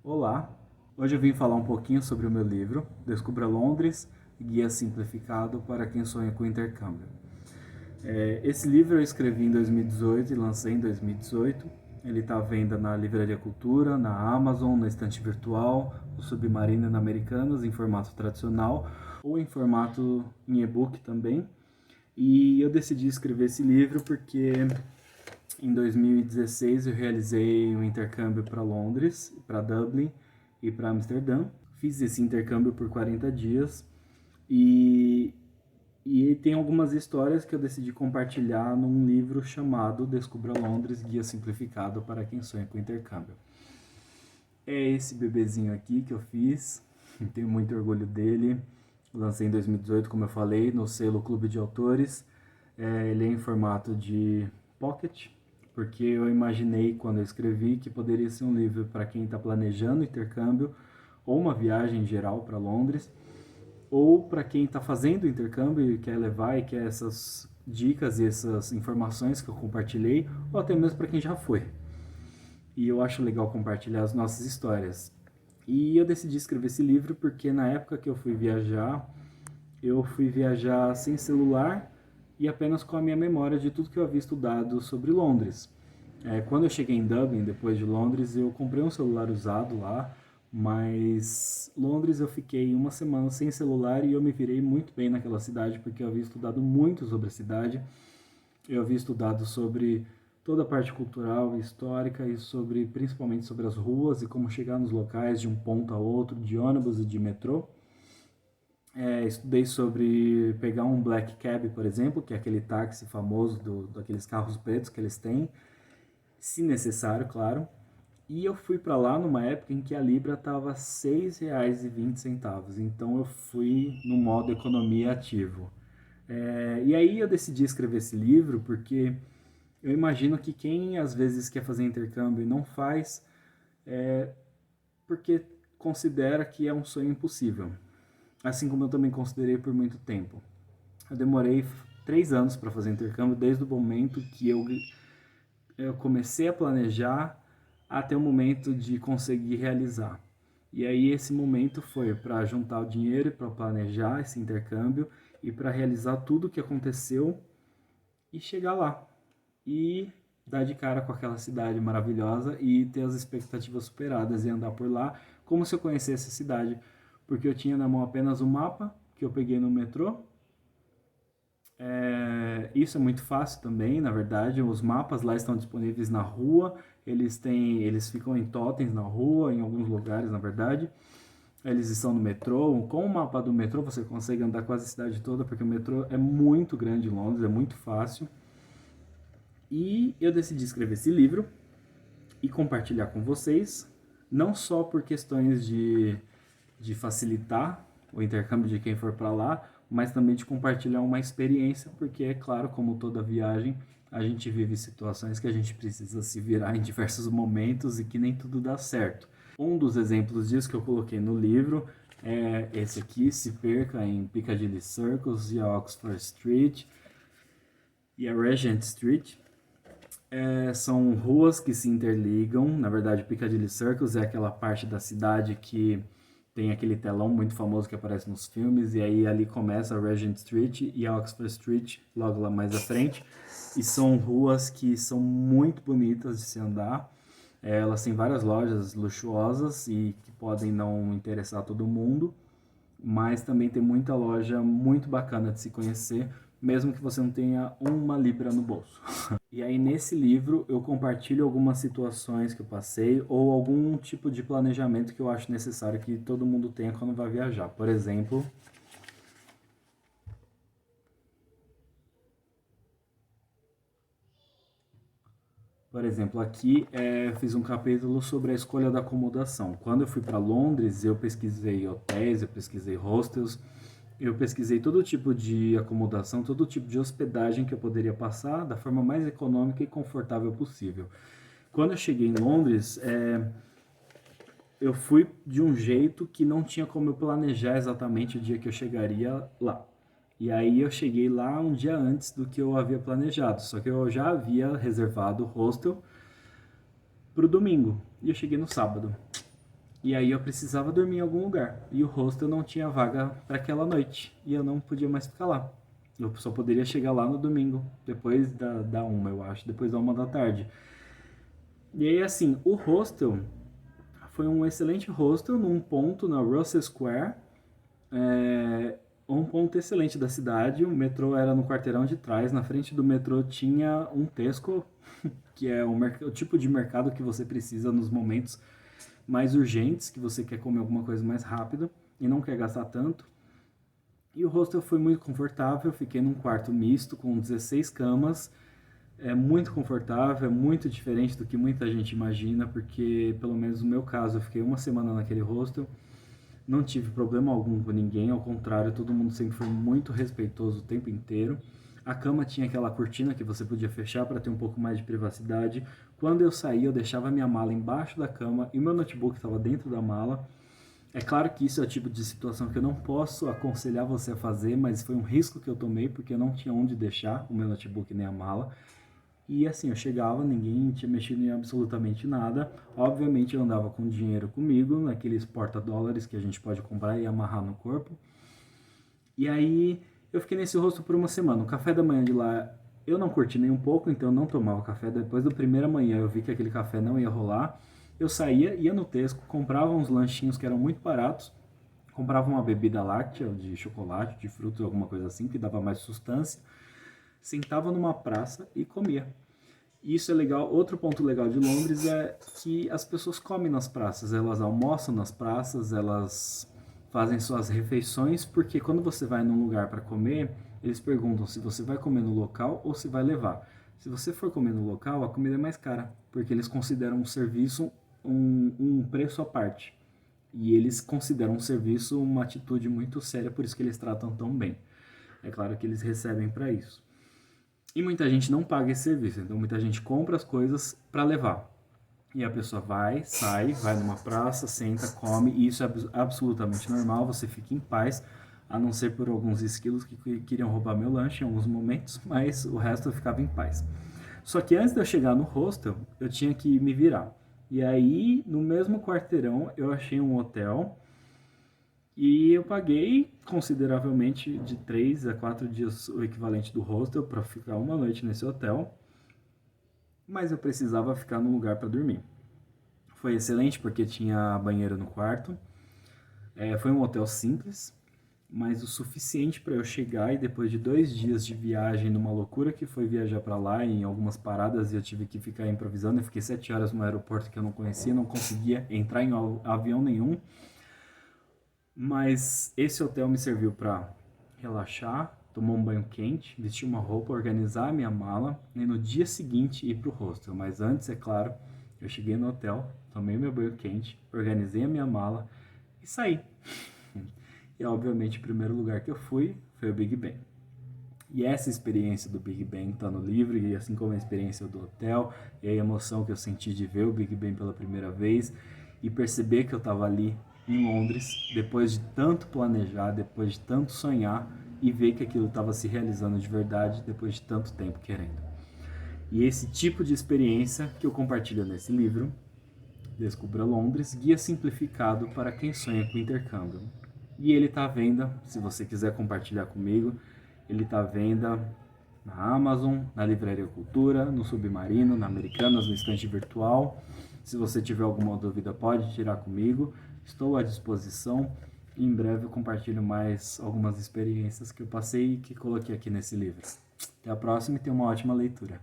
Olá, hoje eu vim falar um pouquinho sobre o meu livro, Descubra Londres, Guia Simplificado para quem sonha com intercâmbio. Esse livro eu escrevi em 2018 e lancei em 2018. Ele está à venda na Livraria Cultura, na Amazon, na Estante Virtual, no Submarino e na Americanas, em formato tradicional ou em formato em e-book também. E eu decidi escrever esse livro porque em 2016 eu realizei um intercâmbio para Londres, para Dublin e para Amsterdã. Fiz esse intercâmbio por 40 dias e, e tem algumas histórias que eu decidi compartilhar num livro chamado Descubra Londres, Guia Simplificado para quem sonha com intercâmbio. É esse bebezinho aqui que eu fiz, tenho muito orgulho dele. Lancei em 2018, como eu falei, no selo Clube de Autores. Ele é em formato de pocket, porque eu imaginei quando eu escrevi que poderia ser um livro para quem está planejando intercâmbio ou uma viagem em geral para Londres, ou para quem está fazendo intercâmbio e quer levar e quer essas dicas e essas informações que eu compartilhei, ou até mesmo para quem já foi. E eu acho legal compartilhar as nossas histórias. E eu decidi escrever esse livro porque na época que eu fui viajar sem celular e apenas com a minha memória de tudo que eu havia estudado sobre Londres. Quando eu cheguei em Dublin, depois de Londres, eu comprei um celular usado lá, mas Londres eu fiquei uma semana sem celular e eu me virei muito bem naquela cidade porque eu havia estudado muito sobre a cidade. Eu havia estudado sobre toda a parte cultural e histórica e principalmente sobre as ruas e como chegar nos locais de um ponto a outro, de ônibus e de metrô. Estudei sobre pegar um black cab, por exemplo, que é aquele táxi famoso daqueles carros pretos que eles têm, se necessário, claro. E eu fui para lá numa época em que a libra estava R$ 6,20, então eu fui no modo economia ativo. E aí eu decidi escrever esse livro porque eu imagino que quem às vezes quer fazer intercâmbio e não faz, porque considera que é um sonho impossível. Assim como eu também considerei por muito tempo. Eu demorei 3 anos para fazer intercâmbio, desde o momento que eu comecei a planejar até o momento de conseguir realizar. E aí esse momento foi para juntar o dinheiro para planejar esse intercâmbio e para realizar tudo o que aconteceu e chegar lá. E dar de cara com aquela cidade maravilhosa e ter as expectativas superadas e andar por lá como se eu conhecesse a cidade, porque eu tinha na mão apenas um mapa que eu peguei no metrô. Isso é muito fácil também, na verdade, os mapas lá estão disponíveis na rua, eles ficam em totens na rua, em alguns lugares, na verdade. Eles estão no metrô, com o mapa do metrô você consegue andar quase a cidade toda, porque o metrô é muito grande em Londres, é muito fácil. E eu decidi escrever esse livro e compartilhar com vocês, não só por questões de facilitar o intercâmbio de quem for para lá, mas também de compartilhar uma experiência, porque é claro, como toda viagem, a gente vive situações que a gente precisa se virar em diversos momentos e que nem tudo dá certo. Um dos exemplos disso que eu coloquei no livro é esse aqui, se perca em Piccadilly Circus e a Oxford Street e a Regent Street. São ruas que se interligam. Na verdade, Piccadilly Circus é aquela parte da cidade que tem aquele telão muito famoso que aparece nos filmes, e aí ali começa a Regent Street e a Oxford Street logo lá mais à frente. E são ruas que são muito bonitas de se andar. Elas têm várias lojas luxuosas e que podem não interessar todo mundo, mas também tem muita loja muito bacana de se conhecer, mesmo que você não tenha uma libra no bolso. E aí nesse livro eu compartilho algumas situações que eu passei ou algum tipo de planejamento que eu acho necessário que todo mundo tenha quando vai viajar. Por exemplo, aqui eu fiz um capítulo sobre a escolha da acomodação. Quando eu fui para Londres, eu pesquisei hotéis, eu pesquisei hostels, eu pesquisei todo tipo de acomodação, todo tipo de hospedagem que eu poderia passar da forma mais econômica e confortável possível. Quando eu cheguei em Londres, eu fui de um jeito que não tinha como eu planejar exatamente o dia que eu chegaria lá. E aí eu cheguei lá um dia antes do que eu havia planejado, só que eu já havia reservado o hostel para o domingo e eu cheguei no sábado. E aí eu precisava dormir em algum lugar. E o hostel não tinha vaga para aquela noite. E eu não podia mais ficar lá. Eu só poderia chegar lá no domingo, depois da 1, eu acho, depois da 1 da tarde. E aí, assim, o hostel foi um excelente hostel num ponto na Russell Square, um ponto excelente da cidade. O metrô era no quarteirão de trás. Na frente do metrô tinha um Tesco, que é o tipo de mercado que você precisa nos momentos mais urgentes, que você quer comer alguma coisa mais rápido e não quer gastar tanto. E o hostel foi muito confortável, fiquei num quarto misto com 16 camas. É muito confortável, é muito diferente do que muita gente imagina, porque pelo menos no meu caso eu fiquei uma semana naquele hostel, não tive problema algum com ninguém, ao contrário, todo mundo sempre foi muito respeitoso o tempo inteiro. A cama tinha aquela cortina que você podia fechar para ter um pouco mais de privacidade. Quando eu saía, eu deixava minha mala embaixo da cama e o meu notebook estava dentro da mala. É claro que isso é o tipo de situação que eu não posso aconselhar você a fazer, mas foi um risco que eu tomei porque eu não tinha onde deixar o meu notebook nem a mala. E assim, eu chegava, ninguém tinha mexido em absolutamente nada. Obviamente eu andava com dinheiro comigo, naqueles porta-dólares que a gente pode comprar e amarrar no corpo. E aí eu fiquei nesse hostel por uma semana. O café da manhã de lá eu não curti nem um pouco, então eu não tomava café. Depois do primeira manhã eu vi que aquele café não ia rolar. Eu saía, ia no Tesco, comprava uns lanchinhos que eram muito baratos, comprava uma bebida láctea, de chocolate, de frutas, alguma coisa assim, que dava mais sustância, sentava numa praça e comia. Isso é legal. Outro ponto legal de Londres é que as pessoas comem nas praças, elas almoçam nas praças, elas fazem suas refeições, porque quando você vai num lugar para comer, eles perguntam se você vai comer no local ou se vai levar. Se você for comer no local, a comida é mais cara, porque eles consideram um serviço um preço à parte. E eles consideram um serviço uma atitude muito séria, por isso que eles tratam tão bem. É claro que eles recebem para isso. E muita gente não paga esse serviço, então muita gente compra as coisas para levar. E a pessoa vai, sai, vai numa praça, senta, come, e isso é absolutamente normal, você fica em paz, a não ser por alguns esquilos que queriam roubar meu lanche em alguns momentos, mas o resto eu ficava em paz. Só que antes de eu chegar no hostel, eu tinha que me virar. E aí, no mesmo quarteirão, eu achei um hotel e eu paguei consideravelmente de 3 a 4 dias o equivalente do hostel para ficar uma noite nesse hotel, mas eu precisava ficar num lugar para dormir. Foi excelente porque tinha banheiro no quarto. Foi um hotel simples, mas o suficiente para eu chegar e depois de 2 dias de viagem, numa loucura que foi viajar para lá, em algumas paradas eu tive que ficar improvisando. Eu fiquei 7 horas no aeroporto que eu não conhecia, não conseguia entrar em avião nenhum. Mas esse hotel me serviu para relaxar, tomar um banho quente, vestir uma roupa, organizar a minha mala e no dia seguinte ir para o hostel. Mas antes, é claro, eu cheguei no hotel, tomei meu banho quente, organizei a minha mala e saí. E obviamente o primeiro lugar que eu fui foi o Big Ben. E essa experiência do Big Ben está no livro, e assim como a experiência do hotel, e a emoção que eu senti de ver o Big Ben pela primeira vez e perceber que eu estava ali em Londres, depois de tanto planejar, depois de tanto sonhar, e ver que aquilo estava se realizando de verdade depois de tanto tempo querendo. E esse tipo de experiência que eu compartilho nesse livro, Descubra Londres, guia simplificado para quem sonha com intercâmbio. E ele está à venda, se você quiser compartilhar comigo, ele está à venda na Amazon, na Livraria Cultura, no Submarino, na Americanas, no estante virtual. Se você tiver alguma dúvida, pode tirar comigo. Estou à disposição e em breve eu compartilho mais algumas experiências que eu passei e que coloquei aqui nesse livro. Até a próxima e tenha uma ótima leitura.